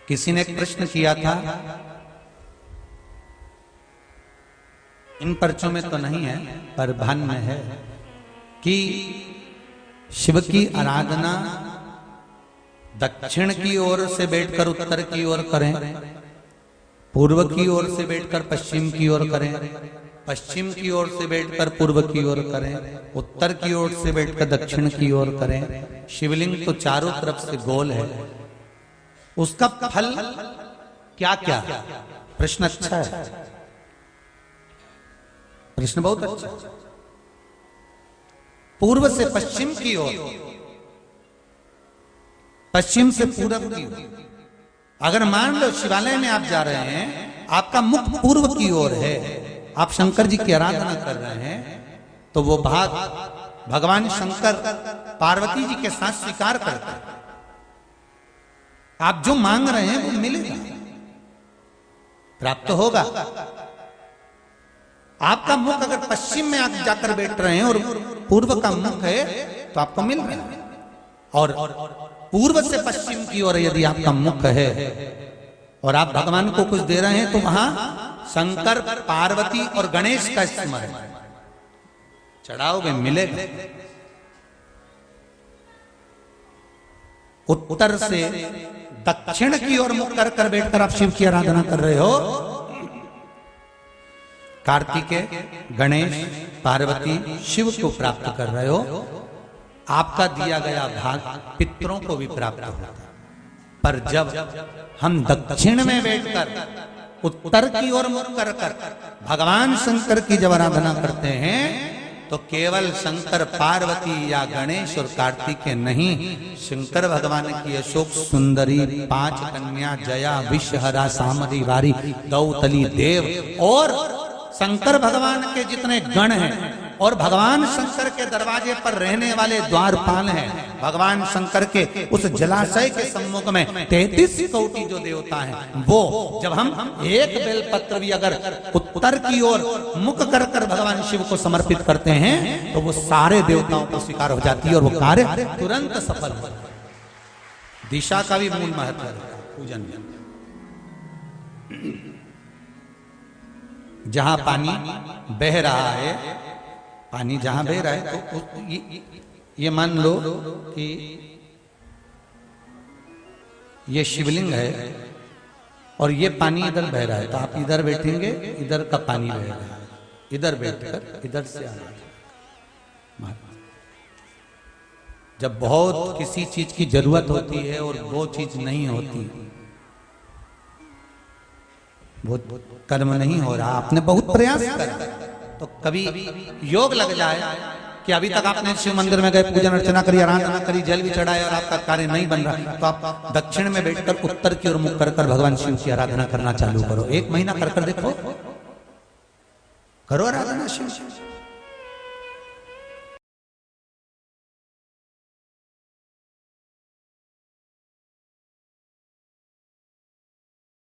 किसी ने एक प्रश्न किया था, इन पर्चों में तो नहीं है पर भान में है, कि शिव की आराधना दक्षिण की ओर से बैठकर उत्तर की ओर करें, पूर्व की ओर से बैठकर पश्चिम की ओर करें, पश्चिम की ओर से बैठकर पूर्व की ओर करें, उत्तर की ओर से बैठकर दक्षिण की ओर करें। शिवलिंग तो चारों तरफ से गोल है, उसका फल क्या क्या? प्रश्न अच्छा है, प्रश्न बहुत अच्छा है। पूर्व से पश्चिम की ओर, पश्चिम से पूर्व की ओर। अगर मान लो शिवालय में आप जा रहे हैं, आपका मुख पूर्व की ओर है, आप शंकर जी की आराधना कर रहे हैं, तो वो भाग भगवान शंकर पार्वती जी के साथ स्वीकार करते हैं। आप जो मांग रहे हैं वो मिलेगा, प्राप्त होगा। आपका मुख अगर पश्चिम में आप जाकर बैठ रहे हैं और पूर्व का मुख है तो आपको मिल रहा है, और पूर्व से पश्चिम की ओर यदि आपका मुख है और आप भगवान को कुछ दे रहे हैं तो वहां शंकर पार्वती और गणेश का स्मरण चढ़ाओगे, मिलेगा। उत्तर से दक्षिण की ओर मुख कर कर बैठकर आप शिव की आराधना कर रहे हो, कार्तिकेय, गणेश, पार्वती, शिव को प्राप्त कर रहे हो, आपका दिया गया भाग पितरों को भी प्राप्त होता है। पर जब हम दक्षिण में बैठकर उत्तर की ओर मुख कर कर भगवान शंकर की जब आराधना करते हैं तो केवल शंकर पार्वती या गणेश और कार्तिकेय नहीं, शंकर भगवान की अशोक सुंदरी, 5 कन्या, जया, विषहरा, सामरी, वारी, गौतली, देव और शंकर भगवान के जितने गण हैं और भगवान शंकर के दरवाजे पर रहने वाले द्वारपाल हैं, भगवान शंकर के उस जलाशय के सम्मुख में 33 कोटि जो देवता हैं, वो जब हम एक बेलपत्र भी अगर उत्तर की ओर मुख कर कर भगवान शिव को समर्पित करते हैं तो वो सारे देवताओं को स्वीकार हो जाती है और वो कार्य तुरंत सफल हो जाता है। दिशा का भी मूल महत्व है पूजन में। जहां पानी बह रहा है, पानी जहां बह रहा है तो ये मान लो कि ये शिवलिंग है और ये पानी इधर बह रहा है, तो आप इधर बैठेंगे, इधर का पानी बहेगा, इधर बैठकर इधर से आना। जब बहुत किसी चीज की जरूरत होती है और वो चीज नहीं होती, वो कर्म नहीं हो रहा, आपने बहुत प्रयास करा, तो कभी योग लग जाए कि अभी तक आपने शिव मंदिर में गए, पूजन अर्चना करी, आराधना करी, जल भी चढ़ाया और आपका कार्य नहीं बन रहा, तो आप दक्षिण में बैठकर उत्तर की ओर मुख कर कर भगवान शिव की आराधना करना चालू करो। 1 महीना कर कर देखो, करो आराधना शिव।